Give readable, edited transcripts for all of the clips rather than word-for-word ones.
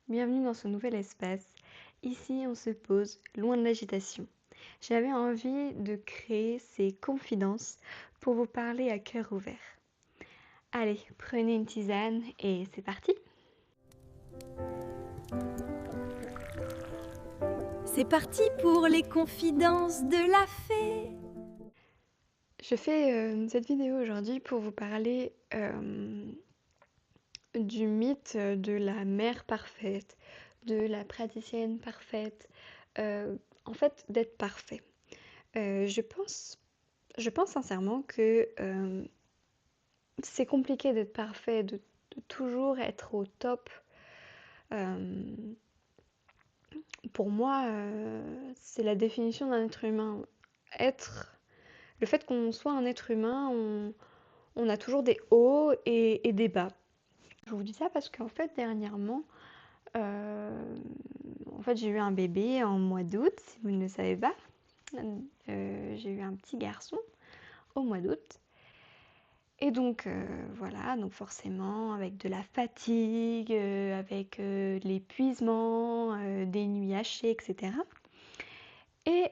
bienvenue dans ce nouvel espace. Ici, on se pose loin de l'agitation. J'avais envie de créer ces confidences pour vous parler à cœur ouvert. Allez, prenez une tisane et c'est parti. C'est parti pour les confidences de la fée. Je fais cette vidéo aujourd'hui pour vous parler du mythe de la mère parfaite, de la praticienne parfaite, en fait d'être parfait. Je pense sincèrement que c'est compliqué d'être parfait, de toujours être au top. Euh, pour moi, c'est la définition d'un être humain. Le fait qu'on soit un être humain, on a toujours des hauts et des bas. Je vous dis ça parce qu'en fait, dernièrement, j'ai eu un bébé en mois d'août, si vous ne le savez pas. J'ai eu un petit garçon au mois d'août. Et donc voilà, donc forcément avec de la fatigue, avec de l'épuisement, des nuits hachées, etc. Et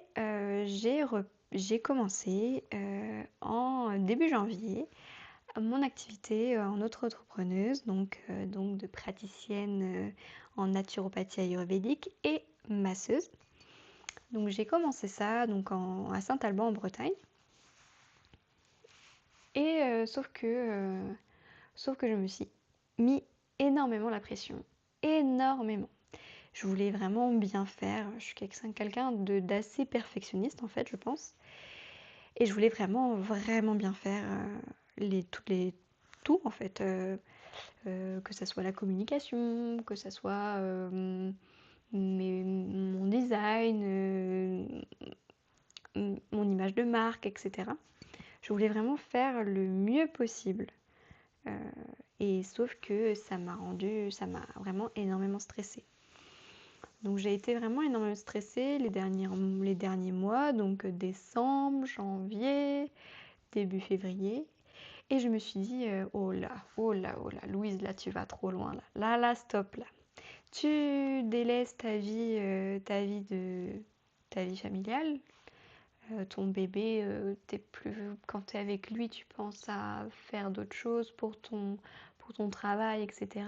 j'ai commencé en début janvier mon activité en auto-entrepreneuse, donc de praticienne en naturopathie ayurvédique et masseuse. Donc j'ai commencé ça à Saint-Alban en Bretagne. Et sauf que je me suis mis énormément la pression. Énormément. Je voulais vraiment bien faire. Je suis quelqu'un d'assez perfectionniste en fait, je pense. Et je voulais vraiment bien faire tout en fait. Que ça soit la communication, que ça soit mon design, mon image de marque, etc. Je voulais vraiment faire le mieux possible. Euh, et sauf que ça m'a vraiment énormément stressée. Donc j'ai été vraiment énormément stressée les derniers mois, donc décembre, janvier, début février. Et je me suis dit, oh là, Louise, là tu vas trop loin, stop, là. Tu délaisses ta vie familiale, ton bébé, quand tu es avec lui, tu penses à faire d'autres choses pour ton travail, etc.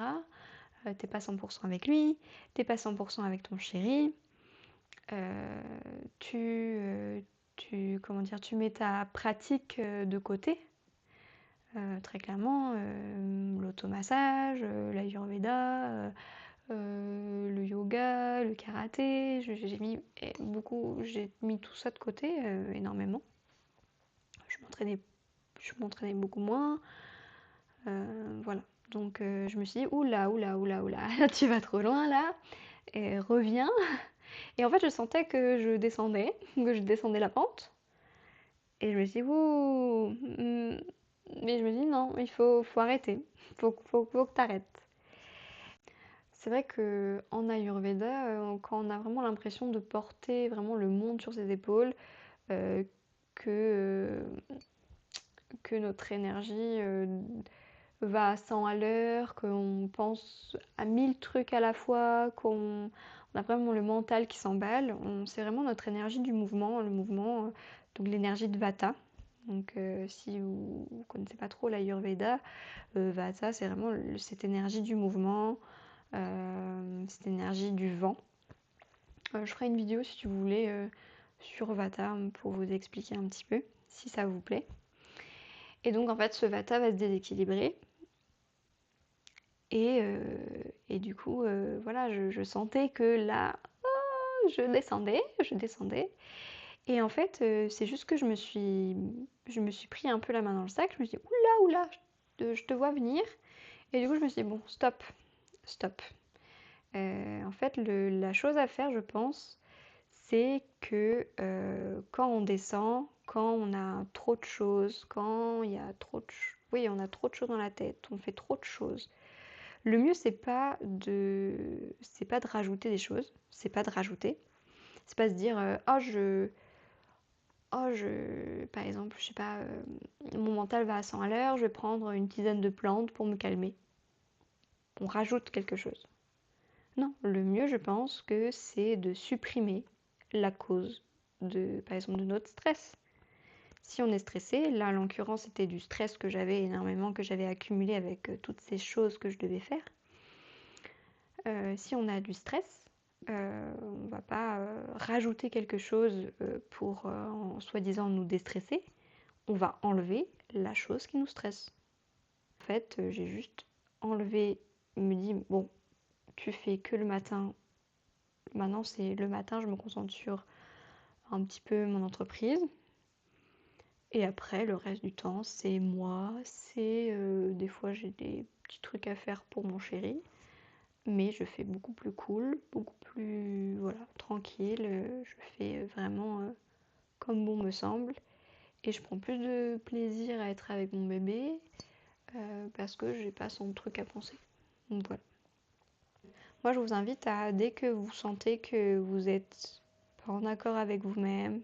T'es pas 100% avec lui, t'es pas 100% avec ton chéri. Euh, tu mets ta pratique de côté. Très clairement, l'automassage, l'ayurveda, le yoga, le karaté, j'ai mis tout ça de côté énormément. Je m'entraînais beaucoup moins. Voilà. Donc je me suis dit, oula, tu vas trop loin là, et reviens. Et en fait, je sentais que que je descendais la pente. Et je me suis dit, ouh, mais je me dis non, faut arrêter, faut que t'arrêtes. C'est vrai que en Ayurveda, quand on a vraiment l'impression de porter vraiment le monde sur ses épaules, euh, que, euh, que notre énergie va à 100 à l'heure, qu'on pense à 1000 trucs à la fois, qu'on a vraiment le mental qui s'emballe, c'est vraiment notre énergie du mouvement, donc l'énergie de Vata. Donc si vous ne connaissez pas trop l'Ayurveda, Vata c'est vraiment cette énergie du mouvement, cette énergie du vent. Je ferai une vidéo si vous voulez sur Vata pour vous expliquer un petit peu, si ça vous plaît. Et donc en fait ce Vata va se déséquilibrer. Et du coup, voilà, je sentais que là, je descendais. Et en fait, c'est juste que je me suis pris un peu la main dans le sac. Je me suis dit, oula, je te vois venir. Et du coup, je me suis dit, bon, stop. En fait, la chose à faire, je pense, c'est que quand on descend, quand on a trop de choses, quand il y a oui, on a trop de choses dans la tête, on fait trop de choses. Le mieux, c'est pas de rajouter des choses, c'est pas de rajouter. C'est pas se dire, par exemple, je sais pas, mon mental va à 100 à l'heure, je vais prendre une tisane de plantes pour me calmer. On rajoute quelque chose. Non, le mieux, je pense que c'est de supprimer la cause par exemple, de notre stress. Si on est stressé, là en l'occurrence c'était du stress que j'avais énormément, que j'avais accumulé avec toutes ces choses que je devais faire. Si on a du stress, on ne va pas rajouter quelque chose pour en soi-disant nous déstresser. On va enlever la chose qui nous stresse. En fait, j'ai juste enlevé, me dit bon, tu fais que le matin. Maintenant c'est le matin, je me concentre sur un petit peu mon entreprise. Et après, le reste du temps, c'est moi, c'est des fois j'ai des petits trucs à faire pour mon chéri, mais je fais beaucoup plus cool, beaucoup plus voilà, tranquille, je fais vraiment comme bon me semble, et je prends plus de plaisir à être avec mon bébé parce que j'ai pas son truc à penser. Donc voilà. Moi, je vous invite à, dès que vous sentez que vous êtes pas en accord avec vous-même,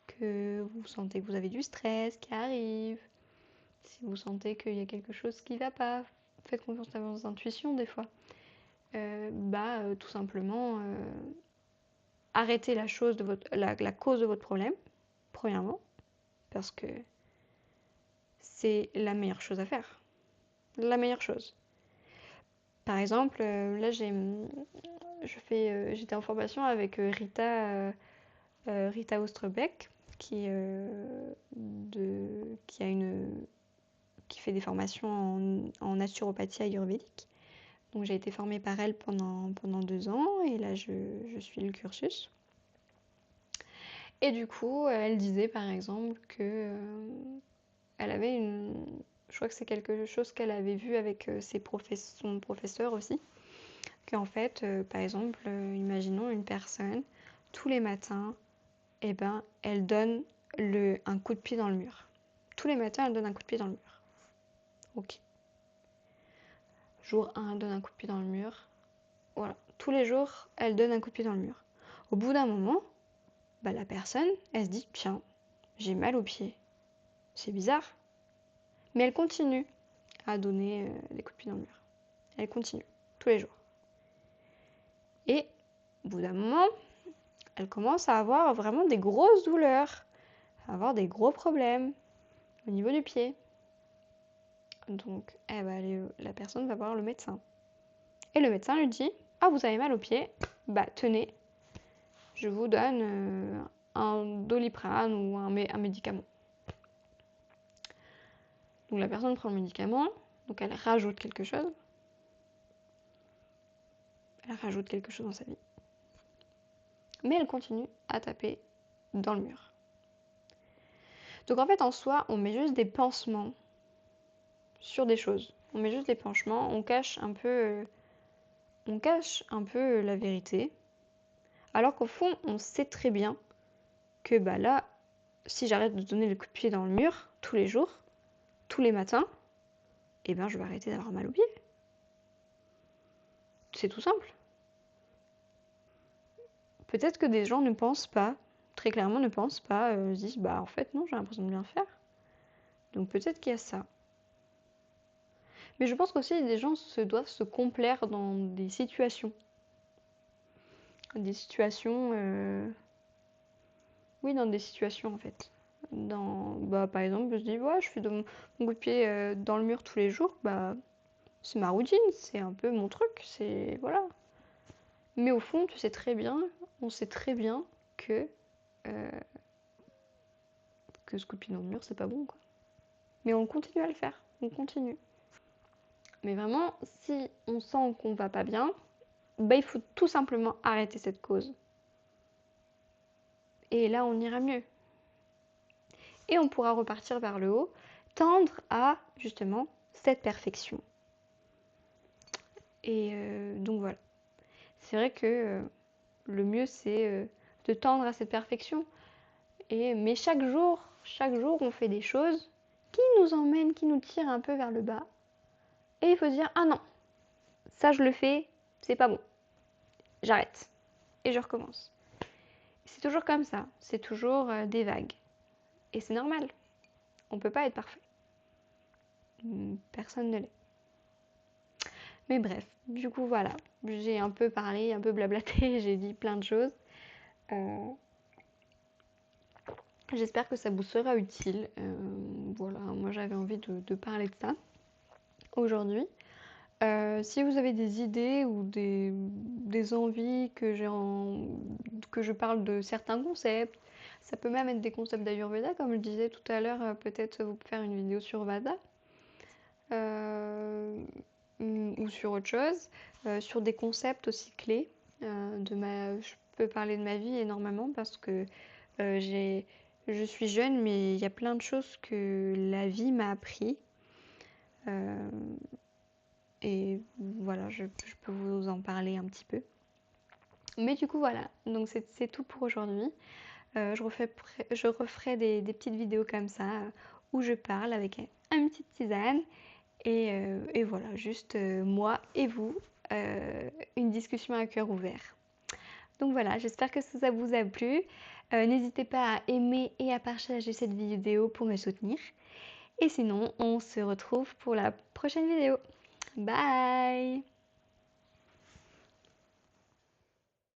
que vous sentez que vous avez du stress qui arrive, si vous sentez qu'il y a quelque chose qui ne va pas, faites confiance à vos intuitions des fois. Tout simplement, arrêtez la cause de votre problème, premièrement, parce que c'est la meilleure chose à faire. La meilleure chose. Par exemple, là j'étais en formation avec Rita Ostrebeck, qui fait des formations en naturopathie ayurvédique. Donc j'ai été formée par elle pendant 2 ans et là je suis le cursus. Et du coup, elle disait par exemple que elle avait je crois que c'est quelque chose qu'elle avait vu avec son professeur aussi, qu'en fait, par exemple, imaginons une personne, tous les matins, eh ben, elle donne un coup de pied dans le mur. Tous les matins, elle donne un coup de pied dans le mur. Ok. Jour 1, elle donne un coup de pied dans le mur. Voilà. Tous les jours, elle donne un coup de pied dans le mur. Au bout d'un moment, la personne, elle se dit, tiens, j'ai mal au pied. C'est bizarre. Mais elle continue à donner des coups de pied dans le mur. Elle continue, tous les jours. Et au bout d'un moment, elle commence à avoir vraiment des grosses douleurs, à avoir des gros problèmes au niveau du pied. Donc, la personne va voir le médecin. Et le médecin lui dit, ah, vous avez mal au pied, tenez, je vous donne un Doliprane ou un médicament. Donc la personne prend le médicament, donc elle rajoute quelque chose. Elle rajoute quelque chose dans sa vie. Mais elle continue à taper dans le mur. Donc en fait, en soi, on met juste des pansements sur des choses. On met juste des pansements, on cache un peu la vérité. Alors qu'au fond, on sait très bien que là, si j'arrête de donner le coup de pied dans le mur tous les jours, tous les matins, je vais arrêter d'avoir mal au pied. C'est tout simple. Peut-être que des gens ne pensent pas, très clairement ne pensent pas, se disent en fait non, j'ai l'impression de bien faire. Donc peut-être qu'il y a ça. Mais je pense qu'aussi des gens doivent se complaire dans des situations. Des situations... Oui, dans des situations en fait. Par exemple, je dis, je fais mon coup de pied dans le mur tous les jours, c'est ma routine, c'est un peu mon truc, c'est... Voilà. Mais au fond, on sait très bien que ce coup de pied dans le mur, c'est pas bon, quoi. Mais on continue à le faire, on continue. Mais vraiment, si on sent qu'on va pas bien, il faut tout simplement arrêter cette cause. Et là, on ira mieux. Et on pourra repartir vers le haut, tendre à, justement, cette perfection. Et donc voilà. C'est vrai que le mieux, c'est de tendre à cette perfection. Mais chaque jour, on fait des choses qui nous emmènent, qui nous tirent un peu vers le bas. Et il faut se dire, ah non, ça je le fais, c'est pas bon. J'arrête. Et je recommence. C'est toujours comme ça. C'est toujours des vagues. Et c'est normal. On peut pas être parfait. Personne ne l'est. Mais bref, du coup voilà, j'ai un peu parlé, un peu blablaté, j'ai dit plein de choses. Euh, J'espère que ça vous sera utile. Voilà, moi j'avais envie de parler de ça aujourd'hui. Si vous avez des idées ou des envies que je parle de certains concepts, ça peut même être des concepts d'Ayurveda, comme je disais tout à l'heure, peut-être vous pouvez faire une vidéo sur Vada euh, ou sur autre chose, sur des concepts aussi clés. Je peux parler de ma vie énormément parce que euh, j'ai, je suis jeune, mais il y a plein de choses que la vie m'a appris. Euh, et voilà, je peux vous en parler un petit peu. Mais du coup, voilà, donc c'est tout pour aujourd'hui. Je referai des petites vidéos comme ça où je parle avec une petite tisane et voilà, juste moi et vous, une discussion à cœur ouvert. Donc voilà, j'espère que ça vous a plu. N'hésitez pas à aimer et à partager cette vidéo pour me soutenir. Et sinon, on se retrouve pour la prochaine vidéo. Bye!